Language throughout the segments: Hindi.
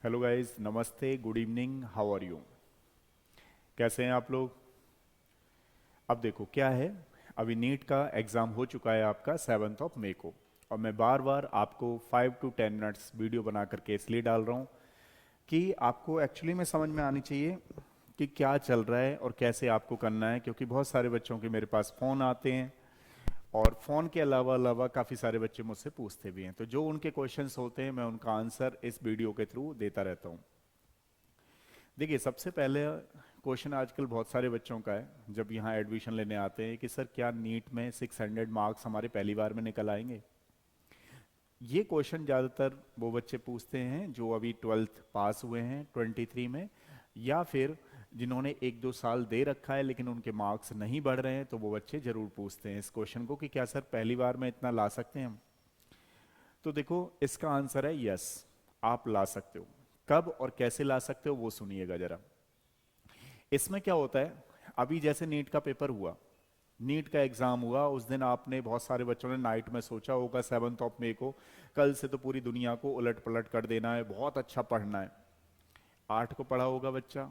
हेलो गाइस, नमस्ते, good evening, how are you. कैसे हैं आप लोग। अब देखो क्या है, अभी नीट का एग्ज़ाम हो चुका है आपका 7 मई को। और मैं बार बार आपको 5 to 10 मिनट्स वीडियो बना करके इसलिए डाल रहा हूँ कि आपको एक्चुअली में समझ में आनी चाहिए कि क्या चल रहा है और कैसे आपको करना है, क्योंकि बहुत सारे बच्चों के मेरे पास फ़ोन आते हैं और फ़ोन के अलावा अलावा काफ़ी सारे बच्चे मुझसे पूछते भी हैं, तो जो उनके क्वेश्चंस होते हैं मैं उनका आंसर इस वीडियो के थ्रू देता रहता हूँ। देखिए, सबसे पहले क्वेश्चन आजकल बहुत सारे बच्चों का है जब यहाँ एडमिशन लेने आते हैं कि सर क्या नीट में 600 मार्क्स हमारे पहली बार में निकल आएंगे। ये क्वेश्चन ज़्यादातर वो बच्चे पूछते हैं जो अभी 12th पास हुए हैं 23 में, या फिर जिन्होंने 1-2 साल दे रखा है लेकिन उनके मार्क्स नहीं बढ़ रहे हैं, तो वो बच्चे ज़रूर पूछते हैं इस क्वेश्चन को कि क्या सर पहली बार में इतना ला सकते हैं हम। तो देखो, इसका आंसर है यस, आप ला सकते हो। कब और कैसे ला सकते हो वो सुनिएगा जरा। इसमें क्या होता है, अभी जैसे नीट का पेपर हुआ, नीट का एग्जाम हुआ, उस दिन आपने बहुत सारे बच्चों ने नाइट में सोचा होगा 7 मई को कल से तो पूरी दुनिया को उलट पलट कर देना है, बहुत अच्छा पढ़ना है। 8 को पढ़ा होगा बच्चा,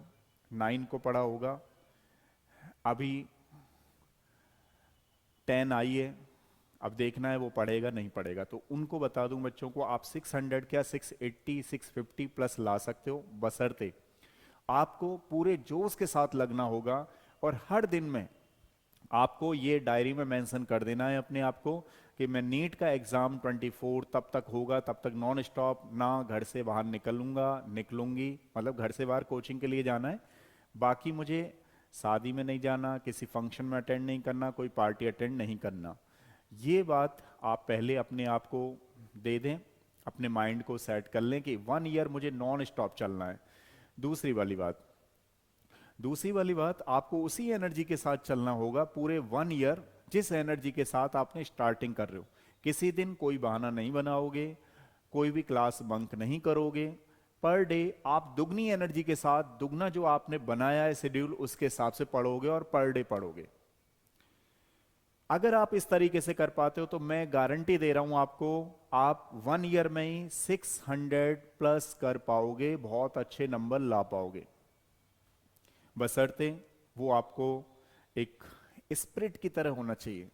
9 को पढ़ा होगा, अभी 10 आई है, अब देखना है वो पढ़ेगा नहीं पढ़ेगा। तो उनको बता दूं बच्चों को, आप 600 क्या 680 650 प्लस ला सकते हो, बशर्ते आपको पूरे जोश के साथ लगना होगा। और हर दिन में आपको ये डायरी में मेंशन कर देना है अपने आप को कि मैं नीट का एग्जाम 24 तब तक होगा, तब तक नॉन स्टॉप ना घर से बाहर निकलूंगा निकलूंगी, मतलब घर से बाहर कोचिंग के लिए जाना है, बाकी मुझे शादी में नहीं जाना, किसी फंक्शन में अटेंड नहीं करना, कोई पार्टी अटेंड नहीं करना। ये बात आप पहले अपने आप को दे दें, अपने माइंड को सेट कर लें कि 1 ईयर मुझे नॉन स्टॉप चलना है। दूसरी वाली बात आपको उसी एनर्जी के साथ चलना होगा पूरे 1 ईयर, जिस एनर्जी के साथ आपने स्टार्टिंग कर रहे हो। किसी दिन कोई बहाना नहीं बनाओगे, कोई भी क्लास बंक नहीं करोगे। पर डे आप दुगनी एनर्जी के साथ, दुगना जो आपने बनाया है शेड्यूल, उसके हिसाब से पढ़ोगे और पर डे पढ़ोगे। अगर आप इस तरीके से कर पाते हो तो मैं गारंटी दे रहा हूं आपको, आप 1 ईयर में ही 600 प्लस कर पाओगे, बहुत अच्छे नंबर ला पाओगे। बशर्ते वो आपको एक स्पिरिट की तरह होना चाहिए।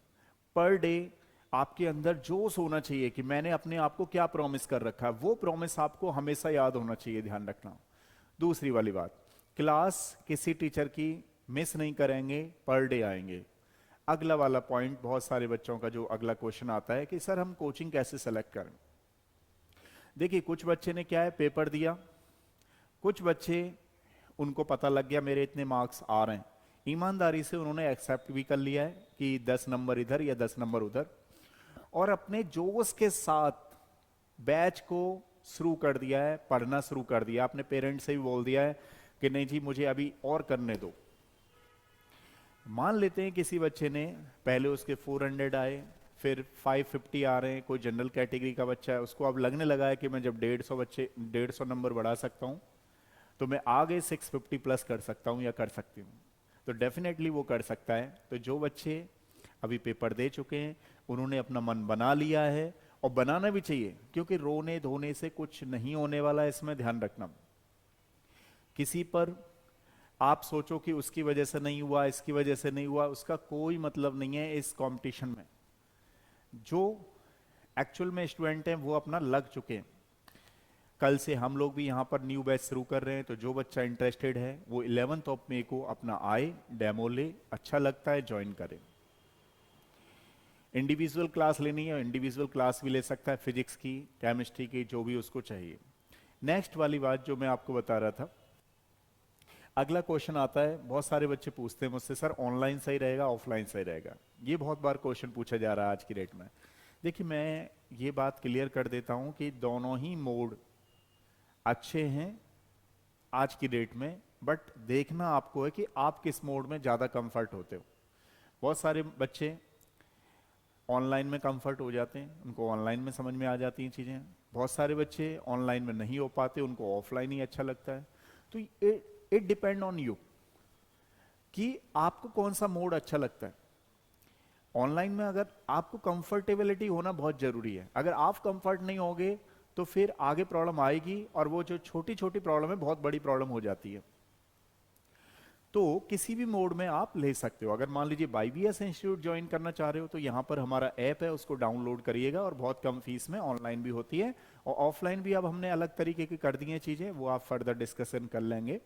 पर डे आपके अंदर जोश होना चाहिए कि मैंने अपने आप को क्या प्रॉमिस कर रखा है, वो प्रॉमिस आपको हमेशा याद होना चाहिए, ध्यान रखना। दूसरी वाली बात, क्लास किसी टीचर की मिस नहीं करेंगे, पर डे आएंगे। अगला वाला पॉइंट, बहुत सारे बच्चों का जो अगला क्वेश्चन आता है कि सर हम कोचिंग कैसे सेलेक्ट करें। देखिए, कुछ बच्चे ने क्या है, पेपर दिया, कुछ बच्चे उनको पता लग गया मेरे इतने मार्क्स आ रहे हैं, ईमानदारी से उन्होंने एक्सेप्ट भी कर लिया है कि 10 नंबर इधर या 10 नंबर उधर, और अपने जोश के साथ बैच को शुरू कर दिया है, पढ़ना शुरू कर दिया, अपने पेरेंट्स से भी बोल दिया है कि नहीं जी मुझे अभी और करने दो। मान लेते हैं किसी बच्चे ने पहले उसके 400 आए, फिर 550 आ रहे हैं, कोई जनरल कैटेगरी का बच्चा है, उसको अब लगने लगा है कि मैं जब 150 नंबर बढ़ा सकता हूं तो मैं आगे 650 प्लस कर सकता हूं या कर सकती हूं, तो डेफिनेटली वो कर सकता है। तो जो बच्चे अभी पेपर दे चुके हैं उन्होंने अपना मन बना लिया है, और बनाना भी चाहिए, क्योंकि रोने धोने से कुछ नहीं होने वाला है, इसमें ध्यान रखना। किसी पर आप सोचो कि उसकी वजह से नहीं हुआ, इसकी वजह से नहीं हुआ, उसका कोई मतलब नहीं है इस कंपटीशन में। जो एक्चुअल में स्टूडेंट हैं वो अपना लग चुके हैं। कल से हम लोग भी यहाँ पर न्यू बैच शुरू कर रहे हैं, तो जो बच्चा इंटरेस्टेड है वो 11 मई को अपना आए, डेमो ले, अच्छा लगता है ज्वाइन करे। इंडिविजुअल क्लास लेनी है इंडिविजुअल क्लास भी ले सकता है, फिजिक्स की, केमिस्ट्री की, जो भी उसको चाहिए। नेक्स्ट वाली बात जो मैं आपको बता रहा था, अगला क्वेश्चन आता है, बहुत सारे बच्चे पूछते हैं मुझसे सर ऑनलाइन सही रहेगा ऑफलाइन सही रहेगा। ये बहुत बार क्वेश्चन पूछा जा रहा है आज की डेट में। देखिए, मैं ये बात क्लियर कर देता हूं कि दोनों ही मोड अच्छे हैं आज की डेट में, बट देखना आपको है कि आप किस मोड में ज़्यादा कंफर्ट होते हो। बहुत सारे बच्चे ऑनलाइन में कंफर्ट हो जाते हैं, उनको ऑनलाइन में समझ में आ जाती हैं चीज़ें। बहुत सारे बच्चे ऑनलाइन में नहीं हो पाते, उनको ऑफलाइन ही अच्छा लगता है। तो इट डिपेंड ऑन यू कि आपको कौन सा मोड अच्छा लगता है। ऑनलाइन में अगर आपको कंफर्टेबिलिटी होना बहुत जरूरी है, अगर आप कंफर्ट नहीं होगे तो फिर आगे प्रॉब्लम आएगी, और वो जो छोटी छोटी प्रॉब्लम है बहुत बड़ी प्रॉब्लम हो जाती है। तो किसी भी मोड में आप ले सकते हो। अगर मान लीजिए YBS इंस्टीट्यूट ज्वाइन करना चाह रहे हो तो यहाँ पर हमारा ऐप है, उसको डाउनलोड करिएगा, और बहुत कम फीस में ऑनलाइन भी होती है, और ऑफलाइन भी अब हमने अलग तरीके की कर दी हैं चीजें, वो आप फर्दर डिस्कशन कर लेंगे।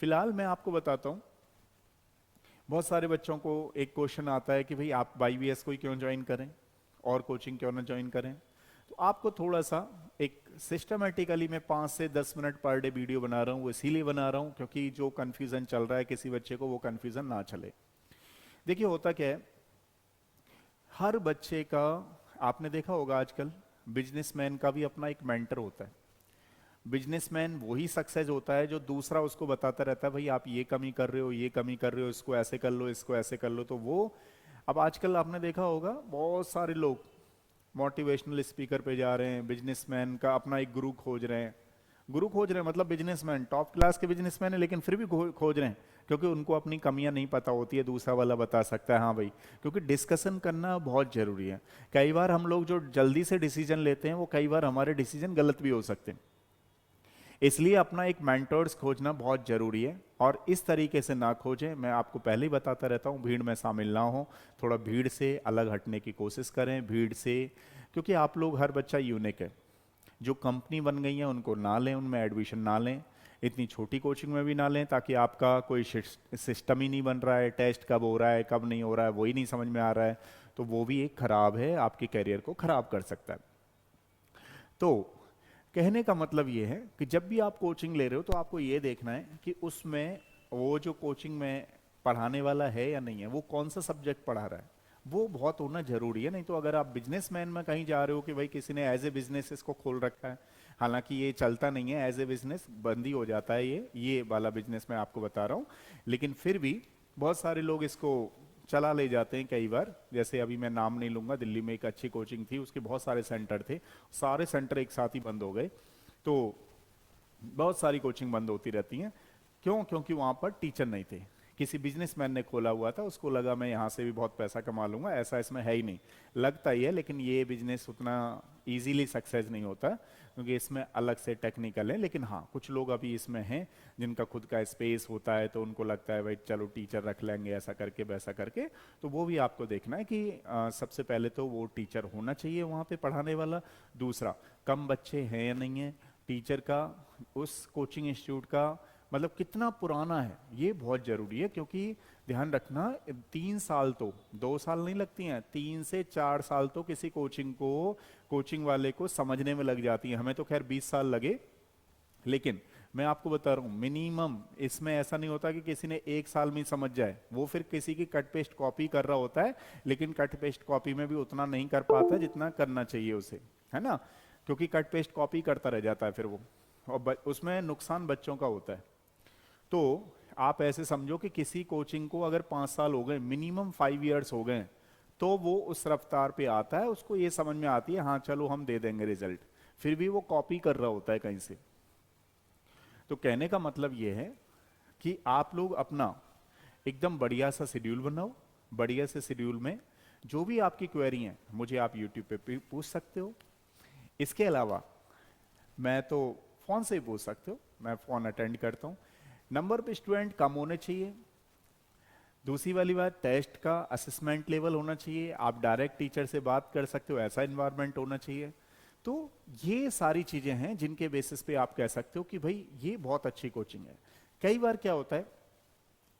फिलहाल मैं आपको बताता हूँ, बहुत सारे बच्चों को एक क्वेश्चन आता है कि भाई आप YBS को ही क्यों ज्वाइन करें और कोचिंग क्यों ना ज्वाइन करें। तो आपको थोड़ा सा एक सिस्टमेटिकली मैं 5 से 10 मिनट पर डे वीडियो बना रहा हूँ, वो इसीलिए बना रहा हूँ क्योंकि जो कन्फ्यूजन चल रहा है किसी बच्चे को, वो कन्फ्यूजन ना चले। देखिए होता क्या है, हर बच्चे का, आपने देखा होगा आजकल बिजनेसमैन का भी अपना एक मेंटर होता है। बिजनेसमैन वही सक्सेस होता है जो दूसरा उसको बताता रहता है, भाई आप ये कमी कर रहे हो, ये कमी कर रहे हो, इसको ऐसे कर लो, इसको ऐसे कर लो। तो वो, अब आजकल आपने देखा होगा बहुत सारे लोग मोटिवेशनल स्पीकर पे जा रहे हैं, बिजनेसमैन का अपना एक गुरु खोज रहे हैं। गुरु खोज रहे हैं मतलब बिजनेसमैन, टॉप क्लास के बिजनेसमैन है, लेकिन फिर भी खोज रहे हैं क्योंकि उनको अपनी कमियां नहीं पता होती है, दूसरा वाला बता सकता है हाँ भाई। क्योंकि डिस्कशन करना बहुत जरूरी है। कई बार हम लोग जो जल्दी से डिसीजन लेते हैं वो कई बार हमारे डिसीजन गलत भी हो सकते हैं, इसलिए अपना एक मेंटर्स खोजना बहुत जरूरी है। और इस तरीके से ना खोजें, मैं आपको पहले ही बताता रहता हूँ, भीड़ में शामिल ना हो, थोड़ा भीड़ से अलग हटने की कोशिश करें, भीड़ से, क्योंकि आप लोग, हर बच्चा यूनिक है। जो कंपनी बन गई है उनको ना लें, उनमें एडमिशन ना लें, इतनी छोटी कोचिंग में भी ना लें, ताकि आपका कोई सिस्टम ही नहीं बन रहा है, टेस्ट कब हो रहा है कब नहीं हो रहा है वही नहीं समझ में आ रहा है, तो वो भी एक खराब है, आपके करियर को खराब कर सकता है। तो कहने का मतलब ये है कि जब भी आप कोचिंग ले रहे हो तो आपको ये देखना है कि उसमें वो जो कोचिंग में पढ़ाने वाला है या नहीं है, वो कौन सा सब्जेक्ट पढ़ा रहा है, वो बहुत होना जरूरी है। नहीं तो अगर आप बिजनेसमैन में कहीं जा रहे हो कि भाई किसी ने एज ए बिजनेस इसको खोल रखा है, हालांकि ये चलता नहीं है, एज ए बिजनेस बंद ही हो जाता है, ये वाला बिजनेस मैं आपको बता रहा हूँ, लेकिन फिर भी बहुत सारे लोग इसको चला ले जाते हैं कई बार। जैसे अभी मैं नाम नहीं लूंगा, दिल्ली में एक अच्छी कोचिंग थी, उसके बहुत सारे सेंटर थे, सारे सेंटर एक साथ ही बंद हो गए। तो बहुत सारी कोचिंग बंद होती रहती हैं, क्यों? क्योंकि वहां पर टीचर नहीं थे। किसी बिजनेसमैन ने खोला हुआ था, उसको लगा मैं यहाँ से भी बहुत पैसा कमा लूंगा, ऐसा इसमें है ही नहीं। लगता ही है, लेकिन ये बिजनेस उतना इजीली सक्सेस नहीं होता, क्योंकि इसमें अलग से टेक्निकल है। लेकिन हाँ, कुछ लोग अभी इसमें हैं जिनका खुद का स्पेस होता है, तो उनको लगता है भाई चलो टीचर रख लेंगे, ऐसा करके वैसा करके। तो वो भी आपको देखना है कि सबसे पहले तो वो टीचर होना चाहिए वहाँ पे पढ़ाने वाला। दूसरा, कम बच्चे हैं या नहीं है, टीचर का, उस कोचिंग इंस्टीट्यूट का मतलब कितना पुराना है, ये बहुत जरूरी है। क्योंकि ध्यान रखना, 3 साल तो, 2 साल नहीं लगती हैं, 3 से 4 साल तो किसी कोचिंग को, कोचिंग वाले को समझने में लग जाती है। हमें तो खैर 20 साल लगे, लेकिन मैं आपको बता रहा हूँ मिनिमम इसमें ऐसा नहीं होता कि किसी ने 1 साल में ही समझ जाए, वो फिर किसी की कट पेस्ट कॉपी कर रहा होता है, लेकिन कट पेस्ट कॉपी में भी उतना नहीं कर पाता जितना करना चाहिए उसे, है ना? क्योंकि कट पेस्ट कॉपी करता रह जाता है फिर वो, और उसमें नुकसान बच्चों का होता है। तो आप ऐसे समझो कि किसी कोचिंग को अगर 5 साल हो गए, मिनिमम 5 इयर्स हो गए, तो वो उस रफ्तार पे आता है, उसको ये समझ में आती है हाँ चलो हम दे देंगे रिजल्ट, फिर भी वो कॉपी कर रहा होता है कहीं से। तो कहने का मतलब ये है कि आप लोग अपना एकदम बढ़िया सा शेड्यूल बनाओ, बढ़िया से शेड्यूल में जो भी आपकी क्वेरी है मुझे आप यूट्यूब पे पूछ सकते हो। इसके अलावा मैं तो फोन से ही पूछ सकते हो, मैं फोन अटेंड करता हूँ। नंबर पे स्टूडेंट कम होने चाहिए। दूसरी वाली बात, टेस्ट का असेसमेंट लेवल होना चाहिए, आप डायरेक्ट टीचर से बात कर सकते हो, ऐसा इन्वायरमेंट होना चाहिए। तो ये सारी चीजें हैं जिनके बेसिस पे आप कह सकते हो कि भाई ये बहुत अच्छी कोचिंग है। कई बार क्या होता है,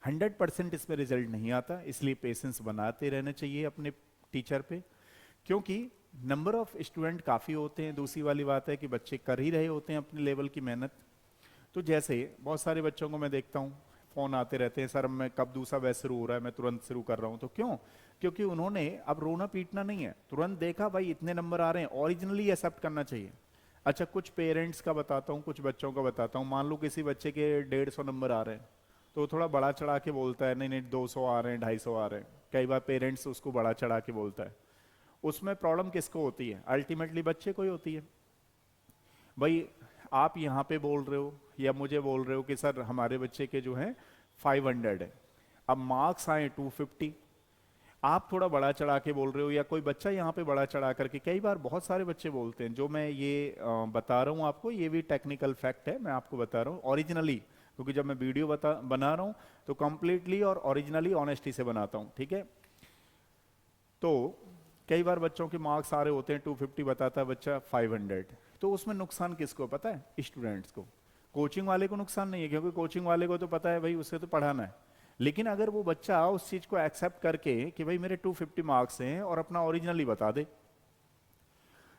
100% इसमें रिजल्ट नहीं आता, इसलिए पेशेंस बनाते रहना चाहिए अपने टीचर पे, क्योंकि नंबर ऑफ स्टूडेंट काफी होते हैं। दूसरी वाली बात है कि बच्चे कर ही रहे होते हैं अपने लेवल की मेहनत। तो जैसे बहुत सारे बच्चों को मैं देखता हूँ, फोन आते रहते हैं, सर मैं कब दूसरा बैच शुरू हो रहा है, मैं तुरंत शुरू कर रहा हूँ। तो क्यों? क्योंकि उन्होंने अब रोना पीटना नहीं है, तुरंत देखा भाई इतने नंबर आ रहे हैं, ओरिजिनली एक्सेप्ट करना चाहिए। अच्छा, कुछ पेरेंट्स का बताता हूँ, कुछ बच्चों का बताता हूँ। मान लो किसी बच्चे के 150 नंबर आ रहे हैं, तो थोड़ा बड़ा चढ़ा के बोलता है नहीं नहीं 200 आ रहे हैं, 250 आ रहे हैं। कई बार पेरेंट्स उसको बड़ा चढ़ा के बोलता है। उसमें प्रॉब्लम किसको होती है? अल्टीमेटली बच्चे को ही होती है। भाई आप यहाँ पे बोल रहे हो या मुझे बोल रहे हो कि सर हमारे बच्चे के जो हैं 500 है, अब मार्क्स आए 250, आप थोड़ा बड़ा चढ़ा के बोल रहे हो या कोई बच्चा यहाँ पे बड़ा चढ़ा करके, कई बार बहुत सारे बच्चे बोलते हैं, जो मैं ये बता रहा हूँ आपको, ये भी टेक्निकल फैक्ट है, मैं आपको बता रहा हूँ ओरिजिनली, क्योंकि जब मैं वीडियो बना रहा हूँ तो कंप्लीटली और ओरिजिनली ऑनेस्टी से बनाता हूँ, ठीक है। तो कई बार बच्चों के मार्क्स आ रहे होते हैं 250 बताता है बच्चा 500, तो उसमें नुकसान किसको पता है? स्टूडेंट्स को। कोचिंग वाले को नुकसान नहीं है, क्योंकि कोचिंग वाले को तो पता है भाई उसे तो पढ़ाना है। लेकिन अगर वो बच्चा उस चीज को एक्सेप्ट करके कि भाई मेरे 250 मार्क्स हैं और अपना ओरिजिनली बता दे,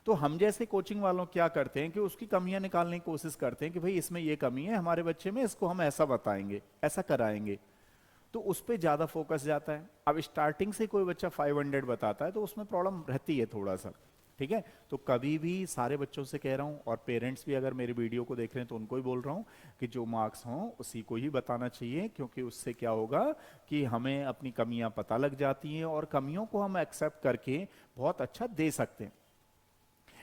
तो हम जैसे कोचिंग वालों क्या करते हैं कि उसकी कमियां निकालने की कोशिश करते हैं कि भाई इसमें ये कमी है हमारे बच्चे में, इसको हम ऐसा बताएंगे, ऐसा कराएंगे, तो उस पर ज्यादा फोकस जाता है। अब स्टार्टिंग से कोई बच्चा 500 बताता है तो उसमें प्रॉब्लम रहती है थोड़ा सा, ठीक है। तो कभी भी सारे बच्चों से कह रहा हूं, और पेरेंट्स भी अगर मेरी वीडियो को देख रहे हैं तो उनको ही बोल रहा हूं कि जो मार्क्स हों उसी को ही बताना चाहिए, क्योंकि उससे क्या होगा कि हमें अपनी कमियां पता लग जाती हैं और कमियों को हम एक्सेप्ट करके बहुत अच्छा दे सकते हैं।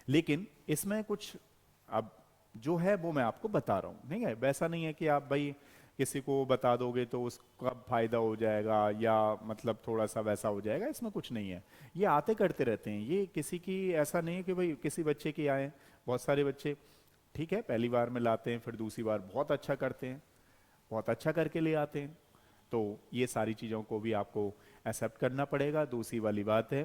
लेकिन इसमें कुछ अब जो है वो मैं आपको बता रहा हूं, ठीक है। वैसा नहीं है कि आप भाई किसी को बता दोगे तो उसका फायदा हो जाएगा या मतलब थोड़ा सा वैसा हो जाएगा, इसमें कुछ नहीं है। ये आते करते रहते हैं, ये किसी की ऐसा नहीं है कि भाई किसी बच्चे की आए, बहुत सारे बच्चे ठीक है पहली बार में लाते हैं, फिर दूसरी बार बहुत अच्छा करते हैं, बहुत अच्छा करके ले आते हैं। तो ये सारी चीज़ों को भी आपको एक्सेप्ट करना पड़ेगा। दूसरी वाली बात है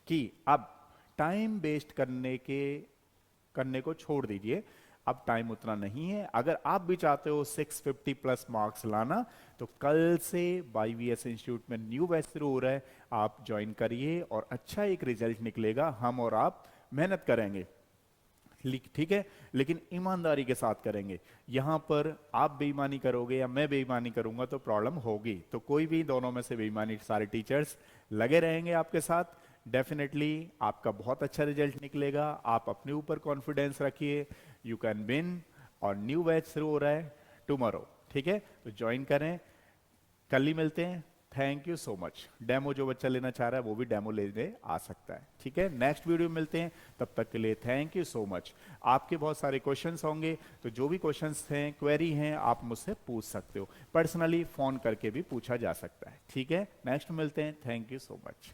कि अब टाइम वेस्ट करने को छोड़ दीजिए, अब टाइम उतना नहीं है। अगर आप भी चाहते हो 650 प्लस मार्क्स लाना, तो कल से YVS इंस्टीट्यूट में न्यू बैच शुरू हो रहा है, आप ज्वाइन करिए और अच्छा एक रिजल्ट निकलेगा। हम और आप मेहनत करेंगे, ठीक है, लेकिन ईमानदारी के साथ करेंगे। यहां पर आप बेईमानी करोगे या मैं बेईमानी करूंगा तो प्रॉब्लम होगी। तो कोई भी दोनों में से बेईमानी, सारे टीचर्स लगे रहेंगे आपके साथ, डेफिनेटली आपका बहुत अच्छा रिजल्ट निकलेगा। आप अपने ऊपर कॉन्फिडेंस रखिए, यू कैन विन। और न्यू बैच शुरू हो रहा है टुमारो, ठीक है, तो ज्वाइन करें, कल ही मिलते हैं। Thank you so much. Demo जो बच्चा लेना चाह रहा है वो भी डेमो लेने आ सकता है, ठीक है। नेक्स्ट वीडियो में मिलते हैं, तब तक के लिए थैंक यू सो मच। आपके बहुत सारे क्वेश्चंस होंगे, तो जो भी क्वेश्चंस हैं, क्वेरी हैं, आप मुझसे पूछ सकते हो, पर्सनली फोन करके भी पूछा जा सकता है, ठीक है। नेक्स्ट मिलते हैं, थैंक यू सो मच।